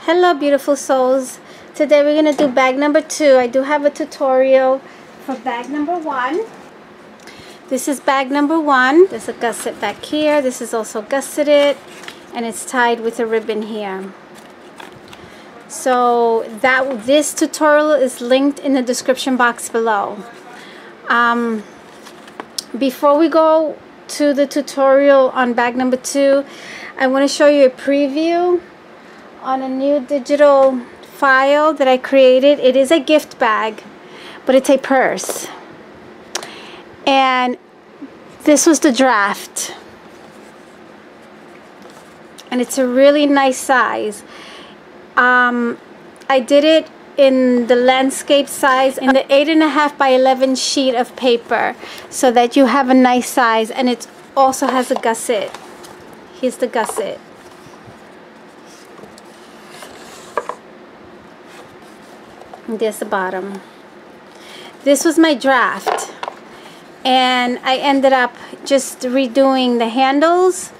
Hello beautiful souls. Today we're going to do bag number 2. I do have a tutorial for bag number 1. This is bag number 1. There's a gusset back here. This is also gusseted and it's tied with a ribbon here. So this tutorial is linked in the description box below. Before we go to the tutorial on bag number 2, I want to show you a preview on a new digital file that I created. It is a gift bag, but it's a purse. And this was the draft. And it's a really nice size. I did it in the landscape size in the 8.5 by 11 sheet of paper so that you have a nice size, and it also has a gusset. Here's the gusset. And there's the bottom. This was my draft, and I ended up just redoing the handles.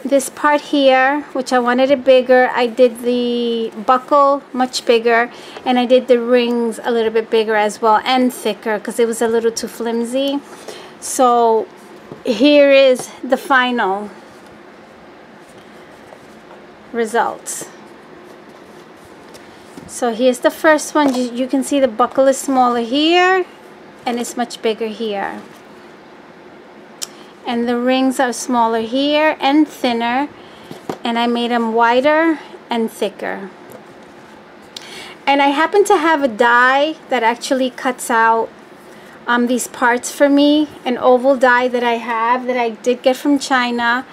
This part here, which I wanted it bigger, I did the buckle much bigger, and I did the rings a little bit bigger as well and thicker because it was a little too flimsy. So here is the final results. So here's the first one. You can see the buckle is smaller here and it's much bigger here. And the rings are smaller here and thinner, and I made them wider and thicker. And I happen to have a die that actually cuts out these parts for me, an oval die that I have that I did get from China.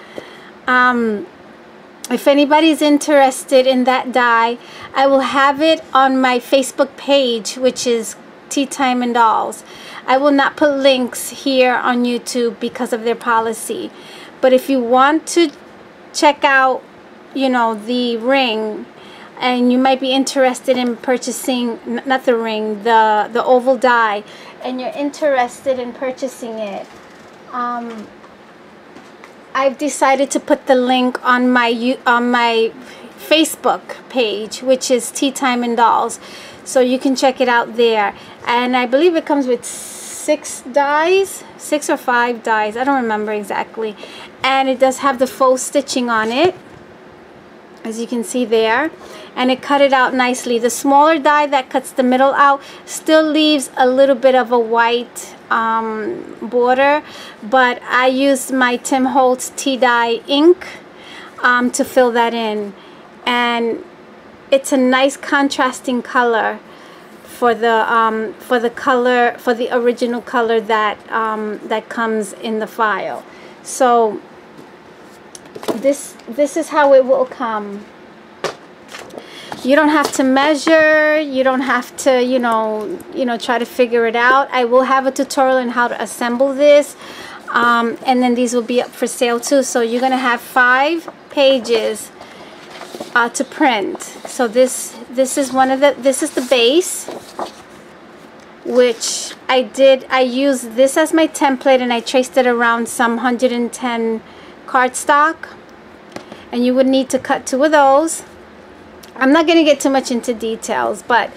If anybody's interested in that die, I will have it on my Facebook page, which is Teatime and Dolls. I will not put links here on YouTube because of their policy. But if you want to check out, you know, the ring, and you might be interested in purchasing, not the ring, the oval die, and you're interested in purchasing it, I've decided to put the link on my Facebook page, which is Teatime and Dolls, so you can check it out there. And I believe it comes with 6 dies, 6 or 5 dies, I don't remember exactly. And it does have the faux stitching on it, as you can see there, and it cut it out nicely. The smaller die that cuts the middle out still leaves a little bit of a white border, but I used my Tim Holtz tea dye ink to fill that in, and it's a nice contrasting color for the original color that that comes in the file. So this is how it will come. You don't have to measure, you don't have to, you know, try to figure it out. I will have a tutorial on how to assemble this, and then these will be up for sale too. So you're gonna have 5 pages to print. So this is the base, which I used this as my template, and I traced it around some 110 cardstock, and you would need to cut 2 of those. I'm not going to get too much into details, but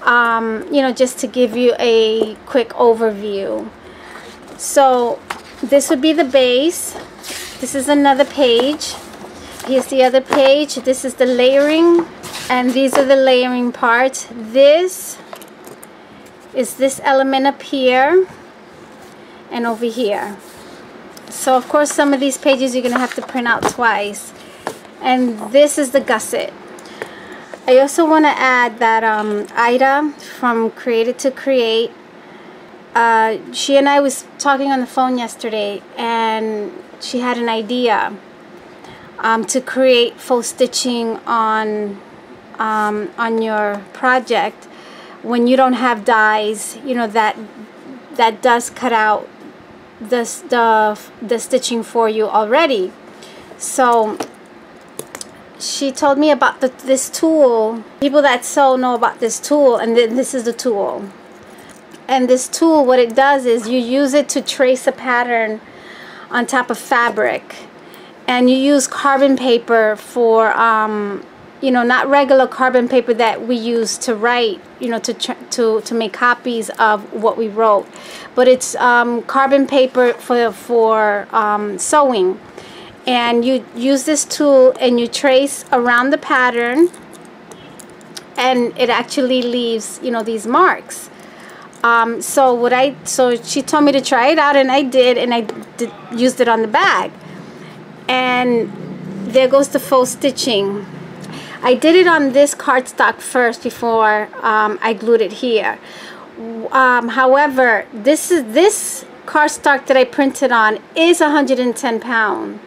you know, just to give you a quick overview. So this would be the base. This is another page. Here's the other page. This is the layering, and these are the layering parts. This is this element up here and over here. So of course some of these pages you're going to have to print out twice. And this is the gusset. I also want to add that Ida from Created to Create, she and I was talking on the phone yesterday, and she had an idea to create faux stitching on your project when you don't have dies, you know, that does cut out the stitching for you already. So she told me about this tool. People that sew know about this tool, and this is the tool. And this tool, what it does is you use it to trace a pattern on top of fabric, and you use carbon paper for you know, not regular carbon paper that we use to write, you know, to make copies of what we wrote, but it's carbon paper for sewing. And you use this tool and you trace around the pattern, and it actually leaves, you know, these marks. So she told me to try it out, and I did, and I used it on the bag. And there goes the faux stitching. I did it on this cardstock first before I glued it here. However, this cardstock that I printed on is 110-pound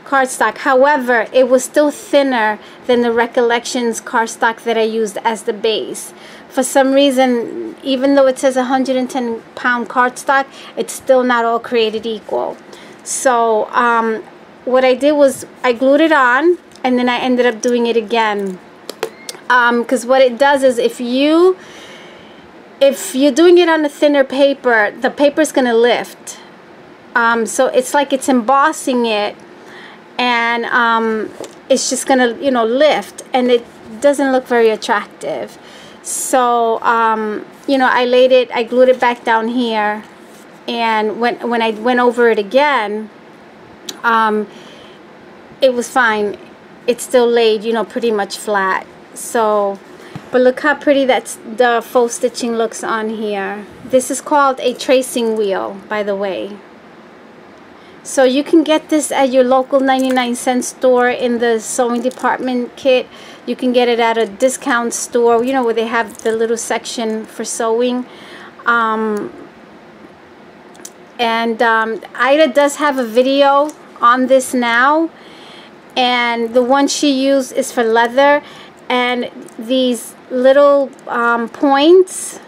cardstock. However, it was still thinner than the Recollections cardstock that I used as the base. For some reason, even though it says 110-pound cardstock, it's still not all created equal. So what I did was I glued it on, and then I ended up doing it again, because what it does is if you're doing it on a thinner paper, the paper's gonna lift. So it's like it's embossing it, and it's just gonna, you know, lift, and it doesn't look very attractive. So you know, I glued it back down here, and when I went over it again, it was fine. It still laid, you know, pretty much flat. So, but look how pretty the faux stitching looks on here. This is called a tracing wheel, by the way. So you can get this at your local 99-cent store in the sewing department kit. You can get it at a discount store, you know, where they have the little section for sewing. Ida does have a video on this now, and the one she used is for leather, and these little points,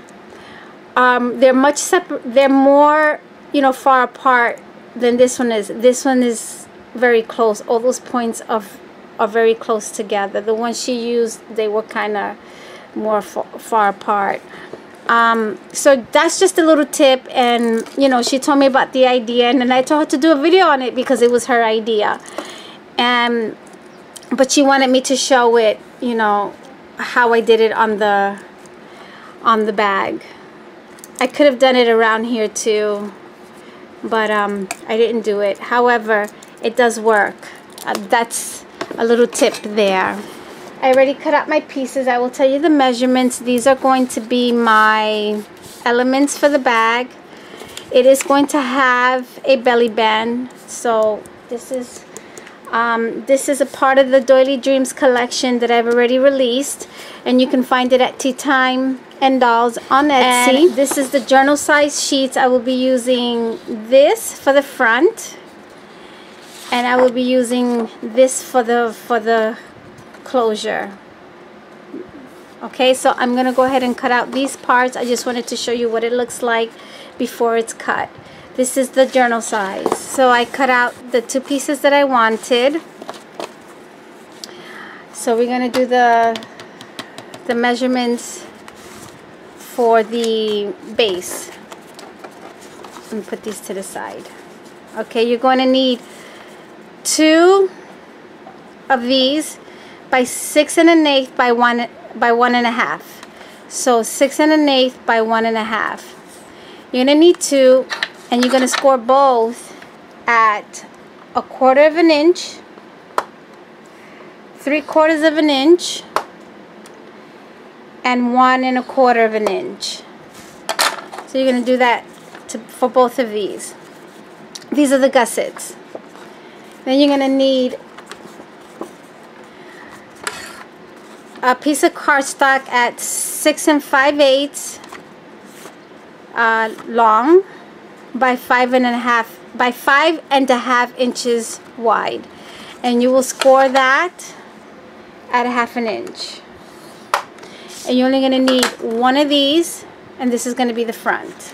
they're more, you know, far apart than this one is. This one is very close. All those points are very close together. The one she used, they were kind of more far apart. So that's just a little tip, and you know, she told me about the idea, and then I told her to do a video on it because it was her idea. But she wanted me to show it, you know, how I did it on the bag. I could have done it around here too, but I didn't do it. However, it does work. That's a little tip there. I already cut out my pieces. I will tell you the measurements. These are going to be my elements for the bag. It is going to have a belly band. So this is a part of the Doily Dreams collection that I've already released, and you can find it at Teatime and Dolls on Etsy. And this is the journal size sheets. I will be using this for the front, and I will be using this for the closure. Okay, so I'm gonna go ahead and cut out these parts. I just wanted to show you what it looks like before it's cut. This is the journal size. So I cut out the two pieces that I wanted. So we're gonna do the measurements for the base. Let me put these to the side. Okay, you're going to need 2 of these by 6 1/8 by 1 1/2. So 6 1/8 by 1 1/2. You're gonna need 2, and you're gonna score both at 1/4 of an inch, 3/4 of an inch, and 1 1/4 of an inch. So you're gonna do that for both of these. These are the gussets. Then you're gonna need a piece of cardstock at 6 5/8 long by 5.5 inches wide, and you will score that at 1/2 inch. And you're only going to need 1 of these, and this is going to be the front.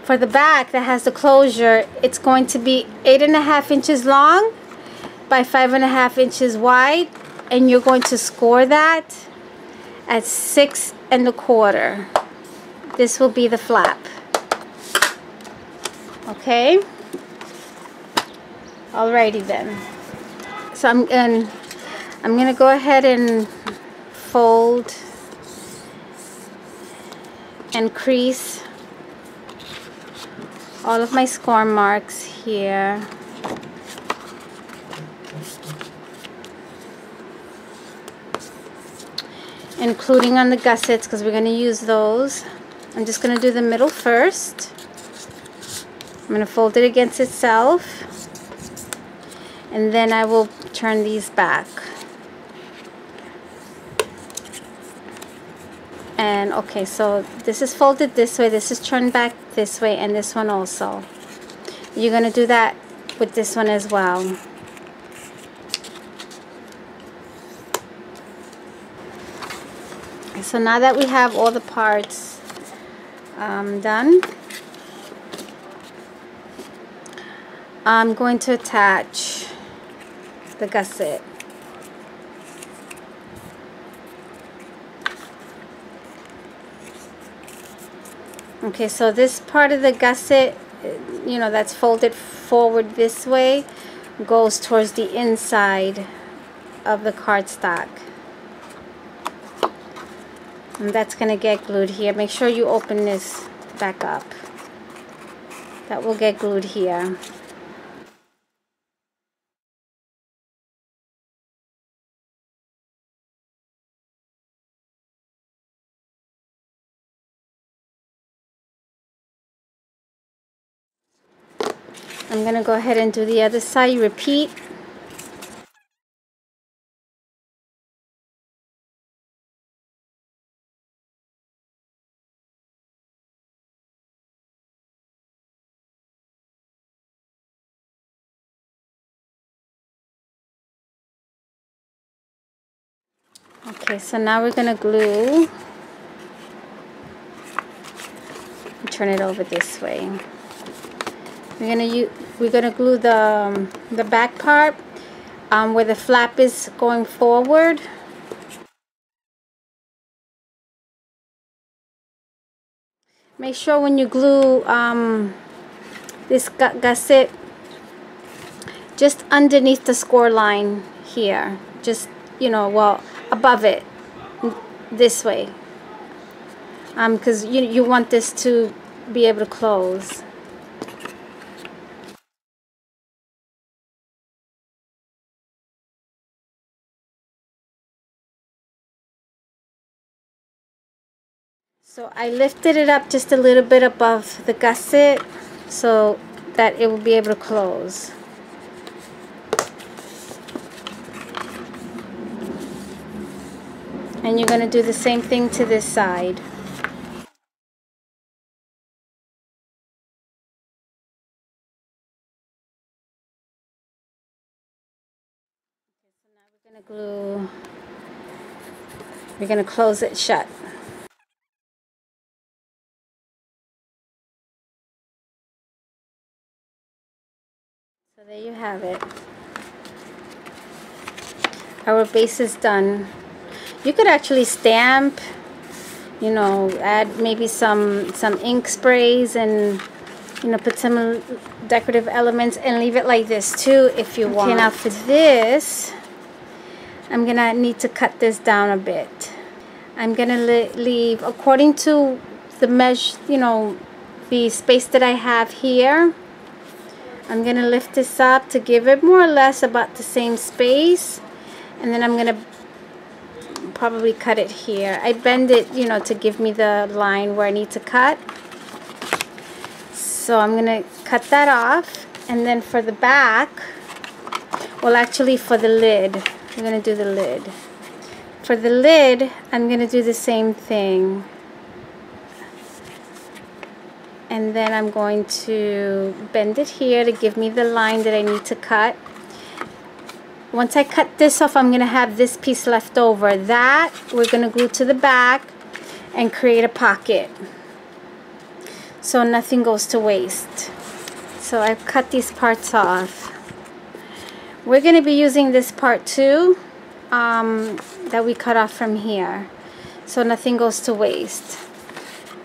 For the back that has the closure, it's going to be 8.5 inches long by 5.5 inches wide, and you're going to score that at 6 1/4. This will be the flap. Okay, alrighty then. So I'm gonna go ahead and fold and crease all of my score marks here. Including on the gussets, because we're going to use those. I'm just going to do the middle first. I'm going to fold it against itself, and then I will turn these back. And okay, so this is folded this way, this is turned back this way, and this one also. You're going to do that with this one as well. So now that we have all the parts done, I'm going to attach the gusset. Okay, so this part of the gusset, you know, that's folded forward this way, goes towards the inside of the cardstock. And that's going to get glued here. Make sure you open this back up. That will get glued here. I'm going to go ahead and do the other side. Repeat. Okay, so now we're going to glue. Turn it over this way. We're gonna glue the back part where the flap is going forward. Make sure when you glue this gusset just underneath the score line here, just, you know, well, above it, this way, because you want this to be able to close. So I lifted it up just a little bit above the gusset so that it will be able to close. And you're going to do the same thing to this side. Okay, so now we're going to glue, we're going to close it shut. So there you have it. Our base is done. You could actually stamp, you know, add maybe some ink sprays and, you know, put some decorative elements and leave it like this too if you want. Okay, now for this, I'm gonna need to cut this down a bit. I'm gonna leave, according to the measure, you know, the space that I have here, I'm gonna lift this up to give it more or less about the same space, and then I'm gonna probably cut it here. I bend it, you know, to give me the line where I need to cut. So I'm gonna cut that off, and then for the back, well, actually for the lid, I'm gonna do the lid. For the lid, I'm gonna do the same thing. And then I'm going to bend it here to give me the line that I need to cut. Once I cut this off, I'm going to have this piece left over. That we're going to glue to the back and create a pocket, so nothing goes to waste. So I've cut these parts off. We're going to be using this part too, that we cut off from here, so nothing goes to waste.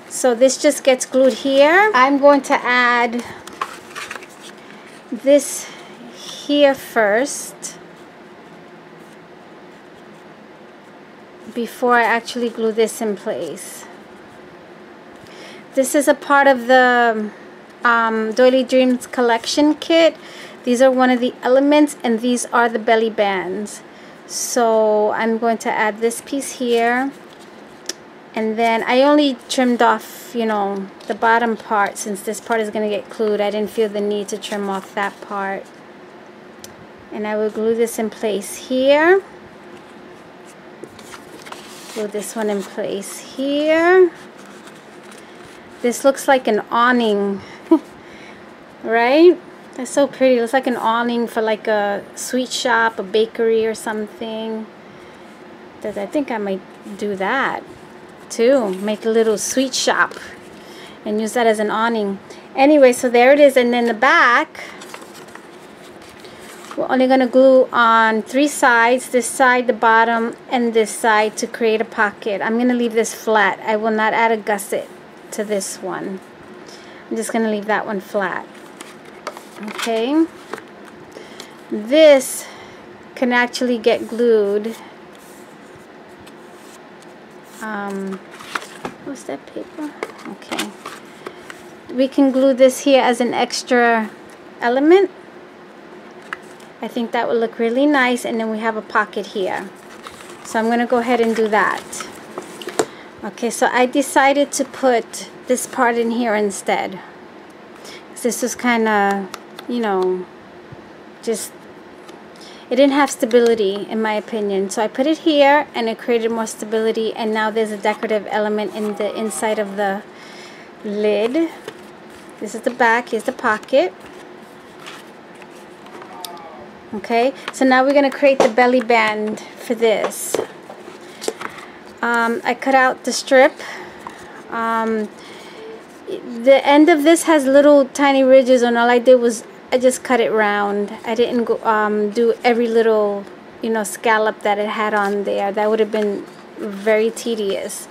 So this just gets glued here. I'm going to add this here first. before I actually glue this in place. This is a part of the Doily Dreams collection kit. These are one of the elements, and these are the belly bands. So I'm going to add this piece here, and then I only trimmed off, you know, the bottom part since this part is going to get glued. I didn't feel the need to trim off that part. And I will glue this in place here. Glue this one in place here. This looks like an awning, right? That's so pretty. It looks like an awning for like a sweet shop, a bakery or something. I think I might do that too. Make a little sweet shop and use that as an awning. Anyway, so there it is. And then the back, we're only going to glue on 3 sides, this side, the bottom, and this side to create a pocket. I'm going to leave this flat. I will not add a gusset to this one. I'm just going to leave that one flat. Okay. This can actually get glued. What's that paper? Okay. We can glue this here as an extra element. I think that would look really nice, and then we have a pocket here. So I'm going to go ahead and do that. Okay, so I decided to put this part in here instead. This was kind of, you know, just, it didn't have stability in my opinion. So I put it here and it created more stability, and now there's a decorative element in the inside of the lid. This is the back, here's the pocket. Okay, so now we're going to create the belly band for this. I cut out the strip. The end of this has little tiny ridges, and all I did was I just cut it round. I didn't go, do every little, you know, scallop that it had on there. That would have been very tedious.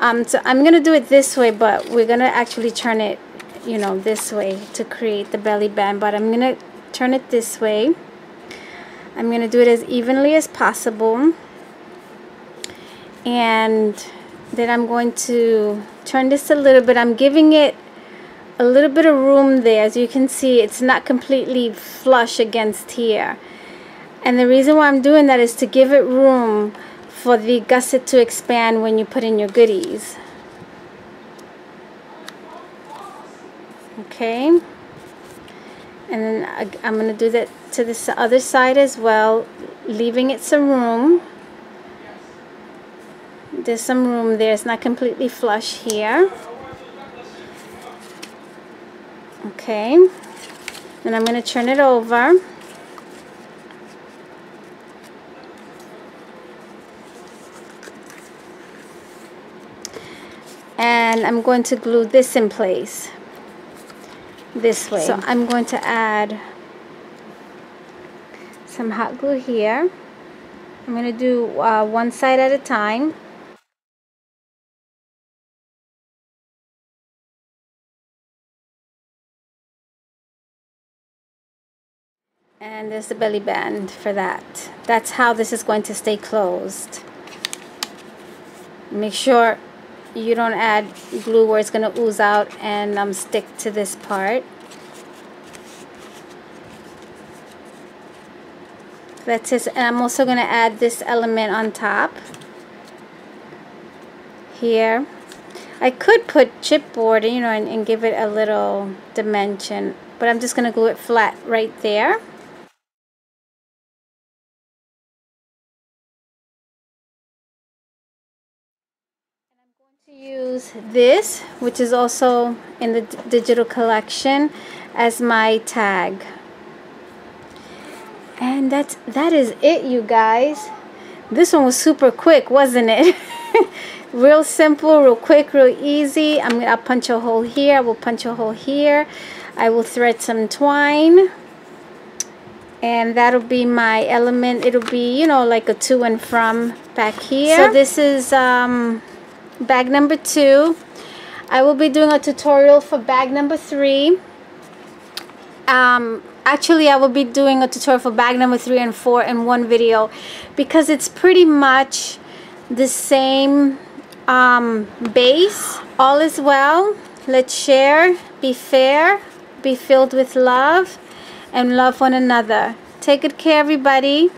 So I'm going to do it this way, but we're going to actually turn it, you know, this way to create the belly band. But I'm going to turn it this way. I'm going to do it as evenly as possible, and then I'm going to turn this a little bit. I'm giving it a little bit of room there. As you can see, it's not completely flush against here, and the reason why I'm doing that is to give it room for the gusset to expand when you put in your goodies. Okay, and then I'm going to do that to this other side as well, leaving it some room. There's some room there. It's not completely flush here. Okay, and I'm going to turn it over. And I'm going to glue this in place this way. So I'm going to add some hot glue here. I'm going to do one side at a time. And there's the belly band for that. That's how this is going to stay closed. Make sure you don't add glue where it's going to ooze out and stick to this part. That's it. And I'm also going to add this element on top here. I could put chipboard, you know, and give it a little dimension, but I'm just going to glue it flat right there. And I'm going to use this, which is also in the digital collection, as my tag. And that is it, you guys. This one was super quick, wasn't it? Real simple, real quick, real easy. I'll punch a hole here. I will punch a hole here. I will thread some twine, and that'll be my element. It'll be, you know, like a to and from back here. So this is bag number 2. I will be doing a tutorial for bag number 3. Actually, I will be doing a tutorial for bag number 3 and 4 in one video, because it's pretty much the same base. All is well. Let's share, be fair, be filled with love, and love one another. Take good care, everybody.